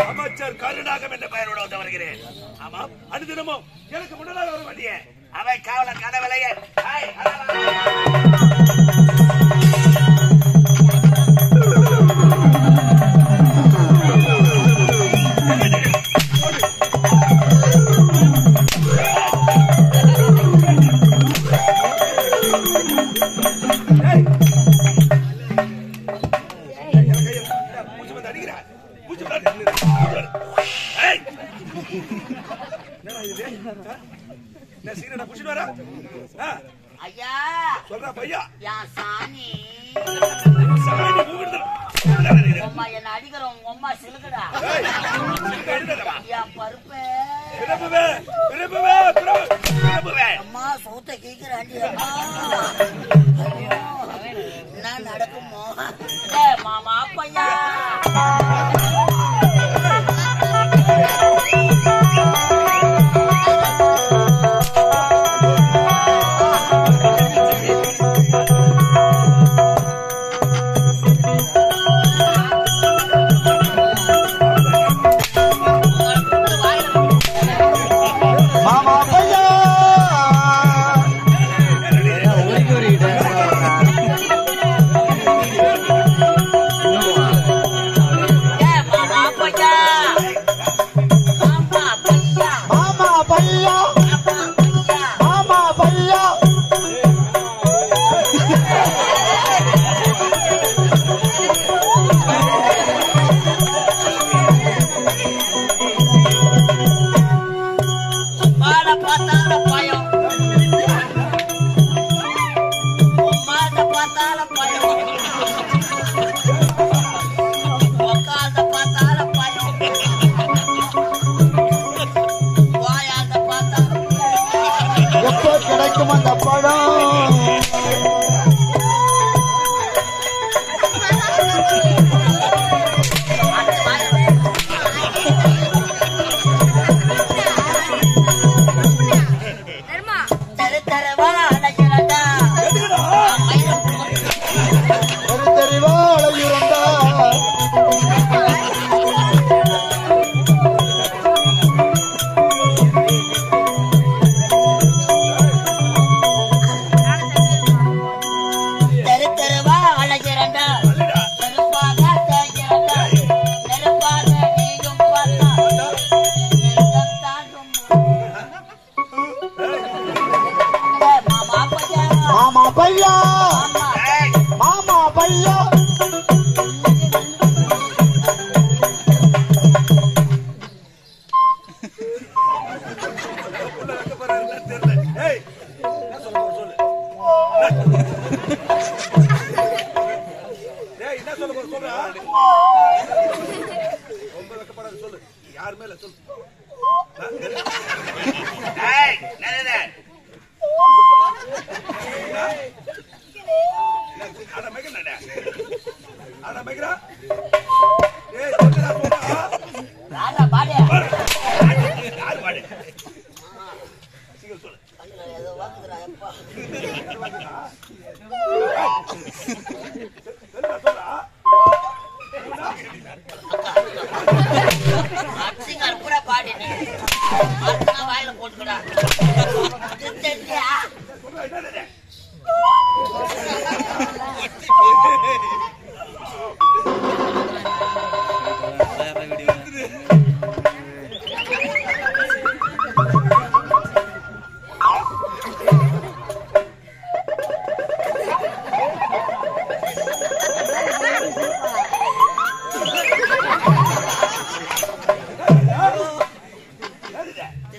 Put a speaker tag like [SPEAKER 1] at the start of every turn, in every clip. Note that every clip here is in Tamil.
[SPEAKER 1] அமைச்சர் கருணாகம் என்ற பெயரோடு வந்து வருகிறேன். ஆமாம், அனுதினமும் எனக்கு முன்னதாக வர வேண்டிய அவை காவலர் கனவிலையே நடக்குமோ மாமா பையா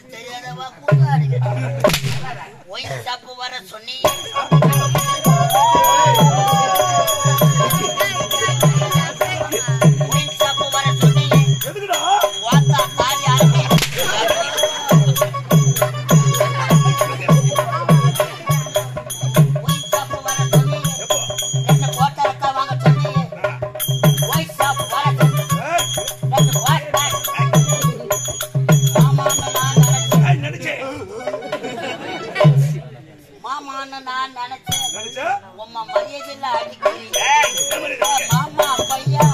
[SPEAKER 2] தெரியாதவா கூட்டாடி ஒயின் ஷாப் வர சொன்னி ஒயின் ஷாப் வர சொன்னி
[SPEAKER 1] எதுக்குடா
[SPEAKER 2] வாத்தா தாலி ஆரம்பி ஒயின் ஷாப் வர சொன்னி ரெண்டு போட்டா இருக்கா வாங்க சொன்னி ஒயின் ஷாப் வர சொன்னி ரெண்டு வாட் மாமான்னு நான் நினைச்சேன் மாமான்னு நான் நினைச்சேன் உம்மா மரியாதையில அடிக்கிறீங்க மாமா பையா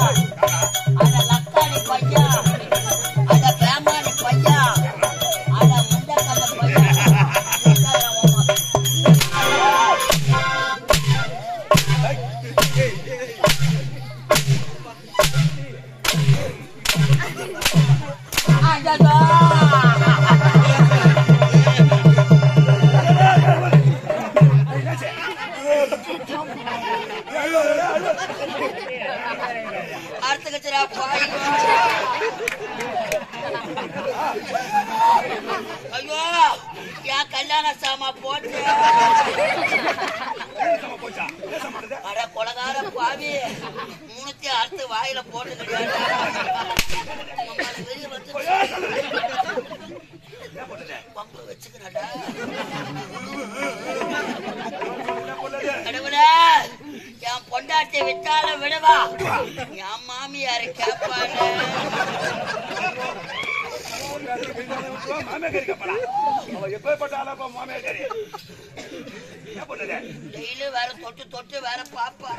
[SPEAKER 2] அட லக்காளி பையா அட பேமானி பையா அட முண்டக்கல்ல பையா அர்த்தகச்சரா பாய் ஐயோ என் கல்யாண சாமா போட்டு அட கொலகார பாவி மூணுத்தி அறுத்து வாயில போட்டு கிடையாது பம்பு வச்சுக்கிறாடா கடவுளே என் பொண்டாட்டி விட்டாலும் விடுவா என் மாமியாரு கேப்பாங்க டெய்லி வேற தொட்டு தொட்டு வேற பாப்பா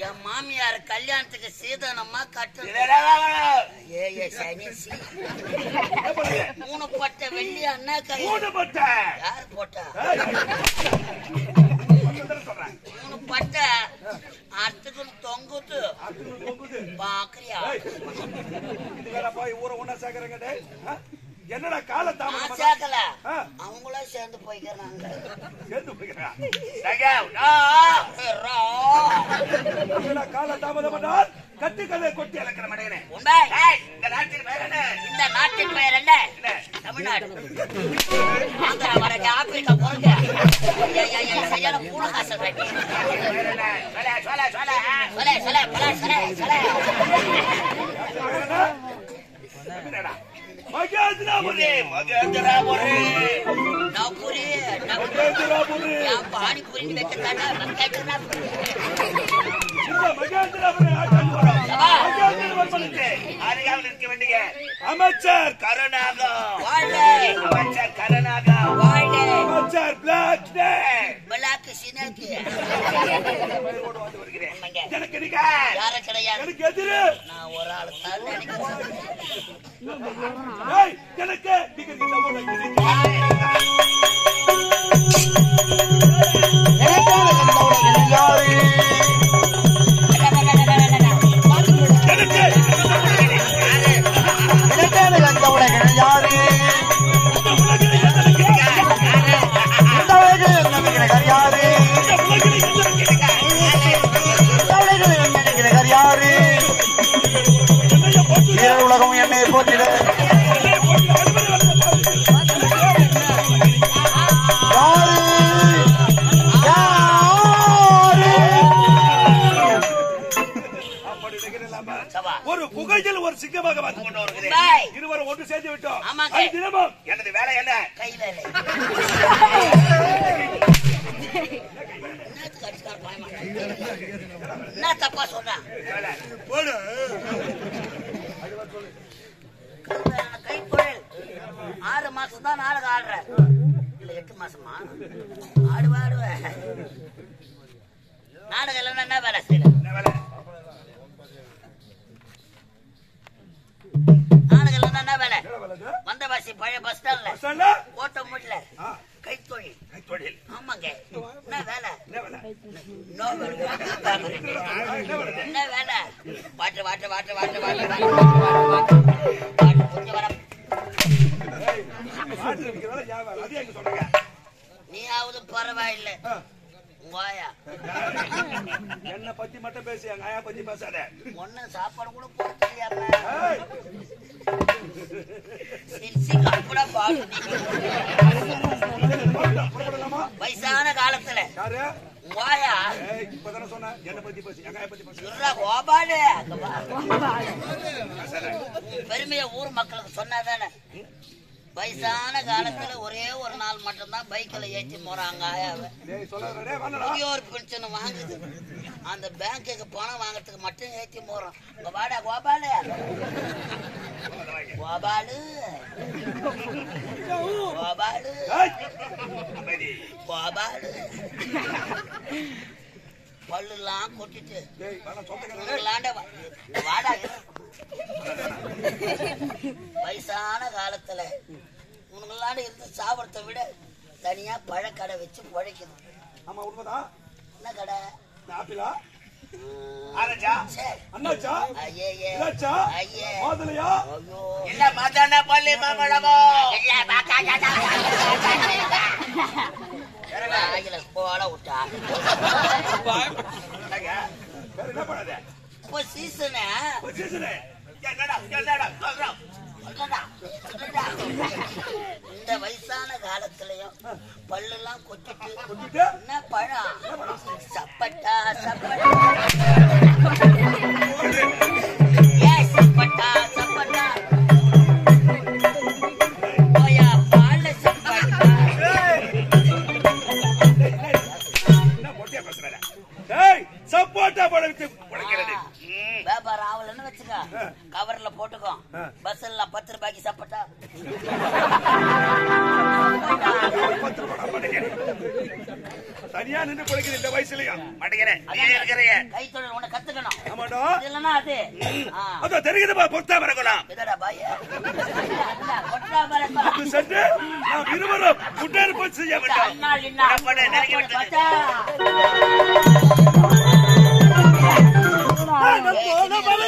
[SPEAKER 2] என் மாமியார் கல்யாணத்துக்கு சீதனமா கட்டு 3 பட்டை வெள்ளி அண்ணா கை யாரு போட்டா 3 பட்டை அர்த்தக்கு தொங்குது பாக்குறியா
[SPEAKER 1] ஊரை ஒன்னா சேர்க்கறங்க என்னடா கால தாமதம்
[SPEAKER 2] சேர்க்கல அவங்களா சேர்ந்து போய்க்கிறாங்க
[SPEAKER 1] கால தாமதம் பண்ணால் கட்டு கதை கொட்டி இழக்கிற மடையனே
[SPEAKER 2] இந்த நாட்டின் பெயர் என்ன தமிழ்நாடு ஆந்திரா வடக்கு ஆப்பிரிக்கா போறங்க சரியான பூனகாசம் பானிபூரி இருக்க வேண்டிய அமைச்சர் கருணாகா அமைச்சர் கருணாகா அமைச்சர் பிளாக் பிளாக் சினக்கு எனக்கு யார கிடையாது எனக்கு எதிரு நான் ஒரு ஆள் தான் எனக்கு
[SPEAKER 3] உலகம் என்னை போற்றிட
[SPEAKER 1] ஒரு புகையில் ஒரு சிங்கமாக வந்து கொண்டு வருகிறேன். இருவரும் ஒன்று சேர்ந்து விட்டோம். தினமும் எனது வேலை என்ன? கை வேலை. என்ன தப்பா சொல்றேன்? கைப்பொருள் 6 மாசம் தான் நாடகம் ஆடுற, இல்ல 8 மாசமா ஆடுவா நாடகம் இல்லைன்னா என்ன வேலை செய்யல? வந்தவாசி பழைய பஸ் ஸ்டாண்ட்ல ஓட்ட முடியல கைத்தொழில். ஆமாங்க. என்ன வேலை? என்ன வேலை? வாட்டு வாட்டு வாட்டு வாட்டு வாட்டு நீயாவது பரவாயில்லை,
[SPEAKER 2] வாயா
[SPEAKER 1] என்ன பத்தி மட்டும் பேசு, எங்க ஆயா பத்தி பேசாத.
[SPEAKER 2] ஒண்ணு சாப்பாடு கூட போட்டுறியாப்ப
[SPEAKER 1] ஏய்,
[SPEAKER 2] சிரிச்சு கப்புடா பாடு
[SPEAKER 1] புறப்படலாமா?
[SPEAKER 2] வயசான காலத்துல
[SPEAKER 1] யாரு?
[SPEAKER 2] வாயா
[SPEAKER 1] ஏய், இப்பதானே சொன்ன, என்ன பத்தி பேசு, எங்க ஆயா பத்தி பேசு.
[SPEAKER 2] சொல்றா கோபாலு பெருமைய ஊர் மக்களுக்கு சொன்னாதானே. வயசான காலத்துல ஒரே ஒரு நாள் மட்டும்தான் பைக்ல ஏற்றி போறாங்க ஆயாவை.
[SPEAKER 1] டேய், சொல்லாதடா, டேய், வாங்கடா.
[SPEAKER 2] முதியோர் பென்ஷன் வாங்குது, அந்த பேங்குக்கு பணம் வாங்கறதுக்கு மட்டும் ஏற்றி போறோம். வாடா கோபாலு கோபாலு கோபாலு
[SPEAKER 1] ஏய், அமைதி.
[SPEAKER 2] கோபாலு பல்லுலாம் கொட்டிட்டு
[SPEAKER 1] டேய், வேணாம், சொல்லுங்க. டேய்,
[SPEAKER 2] உங்களாண்ட வாடா. வயசான காலத்துல உனங்களாண்ட இருந்து சாப்பிடத்தை விட தனியா பழக்கடை வச்சு பழைக்குது.
[SPEAKER 1] ஆமா, உண்மைதான்.
[SPEAKER 2] என்ன கடை?
[SPEAKER 1] ஆப்பிளா? ஆரஞ்சா?
[SPEAKER 2] சரி.
[SPEAKER 1] அண்ணாச்சா?
[SPEAKER 2] ஐயே
[SPEAKER 1] இதாச்சா?
[SPEAKER 2] ஐயே
[SPEAKER 1] மாதுளையா?
[SPEAKER 2] ஐயோ
[SPEAKER 1] இல்ல மாதாண்டா பள்ளி மாமழமோ.
[SPEAKER 2] ஆகில போல விட்டா
[SPEAKER 1] வேற என்ன பண்ணாத?
[SPEAKER 2] இப்போ சீசனு
[SPEAKER 1] ஒரு சீசனு. என்னடா, என்னடா, சொல்றா.
[SPEAKER 2] இந்த வயசான காலத்துலயும் பல்லுலாம் கொட்டிட்டு
[SPEAKER 1] கொட்டிட்டு?
[SPEAKER 2] என்ன பழம்? சப்பட்டா சப்பட்டா ஏ சப்பட்டா சப்பட்டா ஓயா பால சப்பட்டா.
[SPEAKER 1] என்ன பொட்டியா பேசுறா? டேய், சப்போட்டா பழம் வித்து உடைக்கிறது.
[SPEAKER 2] வியாபாரம் ஆகலன்னு வச்சுக்க, கவர்ல போட்டுக்கோ. பஸ்ல 10 ரூபாய்க்கு சப்பட்டா.
[SPEAKER 1] தனியா நின்று குடிக்கிற இந்த வயசுலயும் மாட்டேங்கிறேன்.
[SPEAKER 2] கைத்தொழில் உன்னை கத்துக்கணும்.
[SPEAKER 1] ஆமாடா.
[SPEAKER 2] இல்லன்னா அது
[SPEAKER 1] அதான் தெரியுதுப்பா, பொத்தா வரக்கலாம்.
[SPEAKER 2] இதடா பாய் கொட்டா பரப்பா
[SPEAKER 1] இது சட்டு நாம் இருவரும் உடற்பயிற்சி செய்ய வேண்டும்.
[SPEAKER 2] அண்ணாள் இன்னா பார்த்தா
[SPEAKER 1] போன மலை